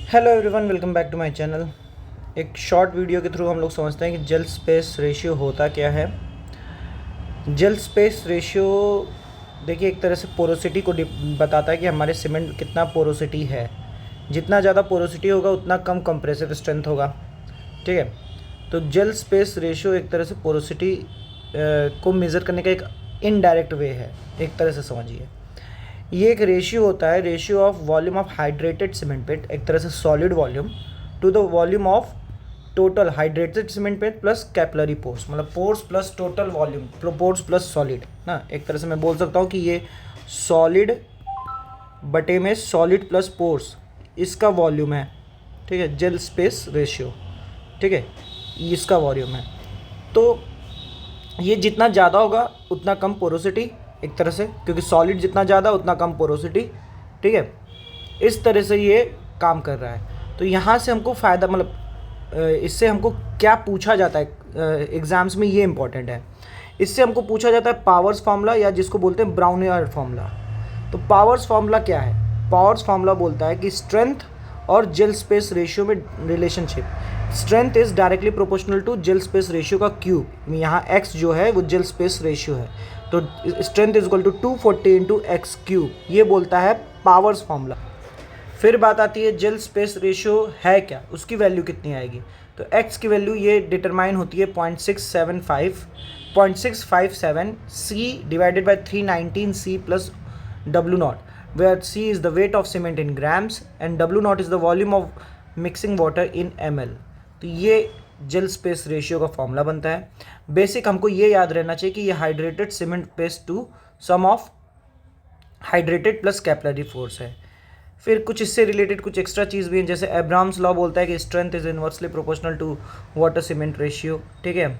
Hello everyone, welcome back to my channel. एक short video के through हम लोग समझते हैं कि जेल स्पेस रेशियो होता क्या है। जेल स्पेस रेशियो देखिए एक तरह से पोरोसिटी को बताता है कि हमारे सीमेंट कितना पोरोसिटी है। जितना ज़्यादा पोरोसिटी होगा उतना कम कंप्रेसिव स्ट्रेंथ होगा। ठीक है, तो जेल स्पेस रेशियो एक तरह से पोरोसिटी को मेज़र करने का एक इनडायरेक्ट वे है, एक तरह से समझिए। ये एक रेशियो होता है, ratio of volume of hydrated cement paste, एक तरह से solid volume to the volume of total hydrated cement paste plus capillary pores, मतलब pores plus total volume, pores plus solid ना। एक तरह से मैं बोल सकता हूँ कि ये सॉलिड बटे में सॉलिड प्लस पोर्स, इसका वॉल्यूम है। ठीक है, जेल स्पेस रेशियो। ठीक है, इसका वॉल्यूम है। तो ये जितना ज़्यादा होगा उतना कम पोरोसिटी, एक तरह से, क्योंकि सॉलिड जितना ज़्यादा उतना कम पोरोसिटी। ठीक है, इस तरह से ये काम कर रहा है। तो यहाँ से हमको फ़ायदा, मतलब इससे हमको क्या पूछा जाता है एग्ज़ाम्स में, ये इंपॉर्टेंट है। इससे हमको पूछा जाता है पावर्स फार्मूला, या जिसको बोलते हैं ब्राउनियर फार्मूला। तो पावर्स फार्मूला क्या है? पावर्स फार्मूला बोलता है कि स्ट्रेंथ और जेल स्पेस रेशियो में relationship, strength is directly proportional to gel space ratio का क्यूब। यहाँ x जो है वो जेल स्पेस रेशियो है, तो strength is equal to 240 into x cube. ये बोलता है पावर्स फार्मूला। फिर बात आती है जेल स्पेस रेशियो है क्या, उसकी वैल्यू कितनी आएगी। तो x की वैल्यू ये डिटरमाइन होती है 0.657 C divided by 319 C plus W naught, where C is the weight of cement in grams and W naught is the volume of mixing water in ml। तो ये jail space ratio का formula बनता है। Basic हमको ये याद रहना चाहिए कि ये hydrated cement paste to sum of hydrated plus capillary force है। फिर कुछ इससे रिलेटेड कुछ एक्स्ट्रा चीज़ भी है, जैसे एब्राम्स लॉ बोलता है कि strength is inversely proportional to water cement ratio. ठीक है,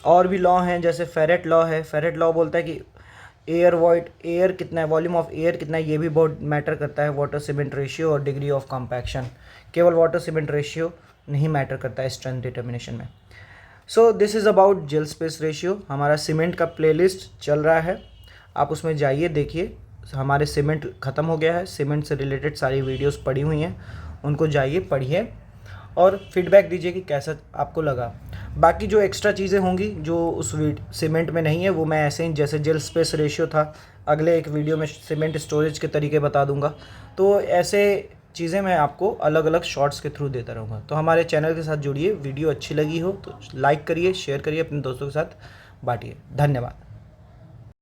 और भी लॉ हैं, जैसे फेरेट लॉ है। फेरेट लॉ बोलता है कि एयर कितना है, वॉल्यूम ऑफ एयर कितना है, ये भी बहुत मैटर करता है वाटर सीमेंट रेशियो और डिग्री ऑफ कॉम्पैक्शन। केवल वाटर सीमेंट रेशियो नहीं मैटर करता है स्ट्रेंथ डिटर्मिनेशन में। So this is about gel space ratio. हमारा सीमेंट का प्लेलिस्ट चल रहा है, आप उसमें जाइए, देखिए। हमारे सीमेंट ख़त्म हो गया है, सीमेंट से रिलेटेड सारी वीडियोस पड़ी हुई हैं, उनको जाइए पढ़िए और फीडबैक दीजिए कि कैसा आपको लगा। बाकी जो एक्स्ट्रा चीज़ें होंगी जो उस सीमेंट में नहीं है, वो मैं ऐसे ही, जैसे जेल स्पेस रेशियो था, अगले एक वीडियो में सीमेंट स्टोरेज के तरीके बता दूंगा। तो ऐसे चीज़ें मैं आपको अलग अलग शॉर्ट्स के थ्रू देता रहूँगा। तो हमारे चैनल के साथ जुड़िए। वीडियो अच्छी लगी हो तो लाइक करिए, शेयर करिए, अपने दोस्तों के साथ बांटिए। धन्यवाद।